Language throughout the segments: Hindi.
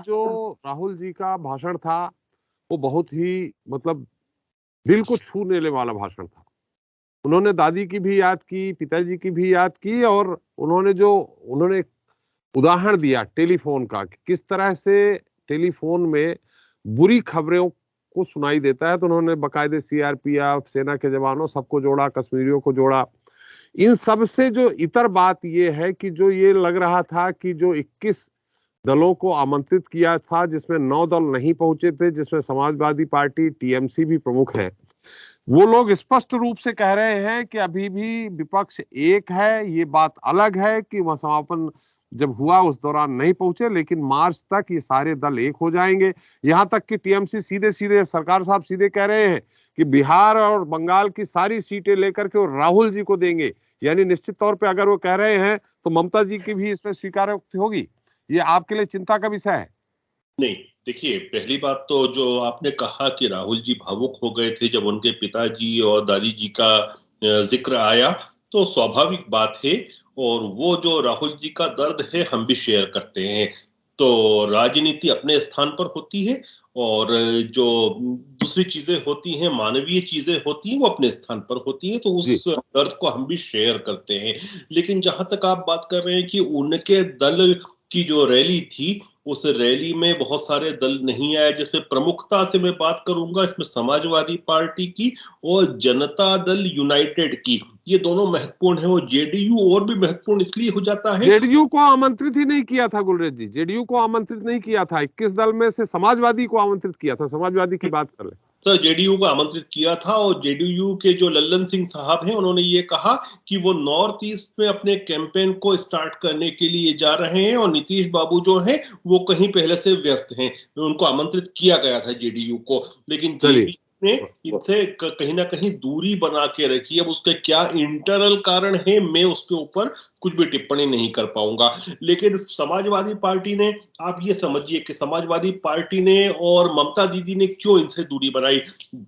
जो राहुल जी का भाषण था वो बहुत ही मतलब दिल को छू लेने वाला भाषण था। उन्होंने दादी की भी याद की, पिताजी की भी याद की, और उन्होंने उदाहरण दिया टेलीफोन का कि किस तरह से टेलीफोन में बुरी खबरों को सुनाई देता है। तो उन्होंने बाकायदे सीआरपीएफ, सेना के जवानों सबको जोड़ा, कश्मीरियों को जोड़ा। इन सब से जो इतर बात ये है कि जो ये लग रहा था कि जो 21 दलों को आमंत्रित किया था, जिसमें 9 दल नहीं पहुंचे थे, जिसमें समाजवादी पार्टी, टीएमसी भी प्रमुख है, वो लोग स्पष्ट रूप से कह रहे हैं कि अभी भी विपक्ष एक है। ये बात अलग है कि वह समापन जब हुआ उस दौरान नहीं पहुंचे, लेकिन मार्च तक ये सारे दल एक हो जाएंगे। यहां तक कि टीएमसी सीधे सीधे सरकार साहब सीधे कह रहे हैं कि बिहार और बंगाल की सारी सीटें लेकर के वो राहुल जी को देंगे। यानी निश्चित तौर पे अगर वो कह रहे हैं तो ममता जी की भी इसमें स्वीकारोक्ति होगी। ये आपके लिए चिंता का विषय है? नहीं, देखिए, पहली बात तो जो आपने कहा कि राहुल जी भावुक हो गए थे जब उनके पिताजी और दादी जी का जिक्र आया, तो स्वाभाविक बात है। और वो जो राहुल जी का दर्द है हम भी शेयर करते हैं। तो राजनीति अपने स्थान पर होती है, और जो दूसरी चीजें होती हैं, मानवीय चीजें होती हैं, वो अपने स्थान पर होती हैं। तो उस दर्द को हम भी शेयर करते हैं। लेकिन जहां तक आप बात कर रहे हैं कि उनके दल की जो रैली थी, उस रैली में बहुत सारे दल नहीं आए, जिसमें प्रमुखता से मैं बात करूंगा इसमें समाजवादी पार्टी की और जनता दल यूनाइटेड की। ये दोनों महत्वपूर्ण है, और जेडीयू और भी महत्वपूर्ण इसलिए हो जाता है। जेडीयू को आमंत्रित ही नहीं किया था गुलरेज जी, जेडीयू को आमंत्रित नहीं किया था। 21 दल में से समाजवादी को आमंत्रित किया था। समाजवादी की बात कर ले सर, जेडीयू को आमंत्रित किया था, और जेडीयू के जो लल्लन सिंह साहब हैं उन्होंने ये कहा कि वो नॉर्थ ईस्ट में अपने कैंपेन को स्टार्ट करने के लिए जा रहे हैं, और नीतीश बाबू जो हैं वो कहीं पहले से व्यस्त हैं। उनको आमंत्रित किया गया था जेडीयू को, लेकिन जेडीयू ने इनसे कहीं ना कहीं दूरी बना के रखी। अब उसके क्या इंटरनल कारण है, मैं उसके ऊपर कुछ भी टिप्पणी नहीं कर पाऊंगा। लेकिन समाजवादी पार्टी ने, आप ये समझिए कि समाजवादी पार्टी ने और ममता दीदी ने क्यों इनसे दूरी बनाई।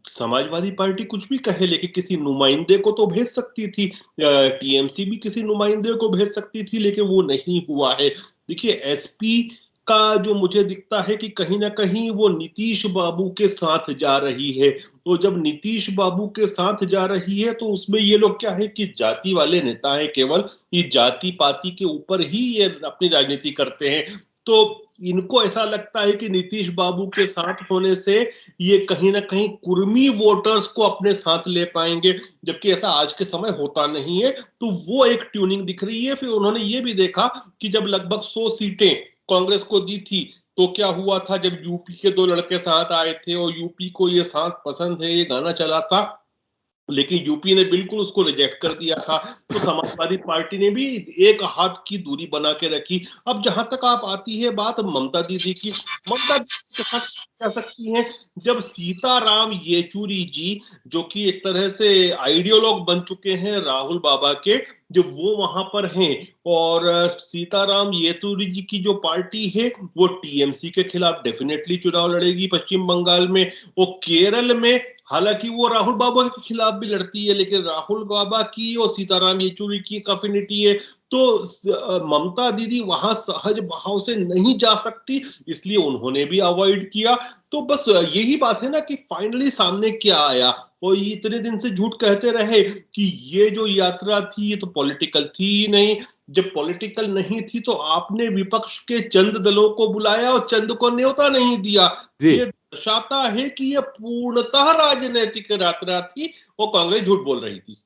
समाजवादी पार्टी कुछ भी कहे, लेकिन किसी नुमाइंदे को तो भेज सकती थी। टीएमसी भी किसी नुमाइंदे को भेज सकती थी, लेकिन वो नहीं हुआ है। देखिए, एसपी का जो मुझे दिखता है कि कहीं ना कहीं वो नीतीश बाबू के साथ जा रही है। तो जब नीतीश बाबू के साथ जा रही है, तो उसमें ये लोग क्या है कि जाति वाले नेता हैं, केवल ये जाति पाति के ऊपर ही ये अपनी राजनीति करते हैं। तो इनको ऐसा लगता है कि नीतीश बाबू के साथ होने से ये कहीं ना कहीं कुर्मी वोटर्स को अपने साथ ले पाएंगे, जबकि ऐसा आज के समय होता नहीं है। तो वो एक ट्यूनिंग दिख रही है। फिर उन्होंने ये भी देखा कि जब लगभग 100 सीटें कांग्रेस को दी थी, तो क्या हुआ था जब यूपी के 2 लड़के साथ आए थे, और यूपी को ये साथ पसंद है ये गाना चला था, लेकिन यूपी ने बिल्कुल उसको रिजेक्ट कर दिया था। तो समाजवादी पार्टी ने भी एक हाथ की दूरी बना के रखी। अब जहां तक आप आती है बात ममता दीदी की, ममता दीदी कह सकती हैं जब सीताराम येचुरी जी, जो कि एक तरह से आइडियोलॉग बन चुके हैं राहुल बाबा के, जब वो वहां पर हैं, और सीताराम येचुरी जी की जो पार्टी है वो टीएमसी के खिलाफ डेफिनेटली चुनाव लड़ेगी पश्चिम बंगाल में। वो केरल में हालांकि वो राहुल बाबा के खिलाफ भी लड़ती है, लेकिन राहुल बाबा की और सीताराम येचुरी की अफिनिटी है। तो ममता दीदी वहां सहज भाव से नहीं जा सकती, इसलिए उन्होंने भी अवॉइड किया। तो बस यही बात है ना कि फाइनली सामने क्या आया। और ये इतने दिन से झूठ कहते रहे कि ये जो यात्रा थी ये तो पॉलिटिकल थी ही नहीं। जब पॉलिटिकल नहीं थी तो आपने विपक्ष के चंद दलों को बुलाया और चंद को न्योता नहीं दिया। ये दर्शाता है कि यह पूर्णतः राजनीतिक यात्रा थी और कांग्रेस झूठ बोल रही थी।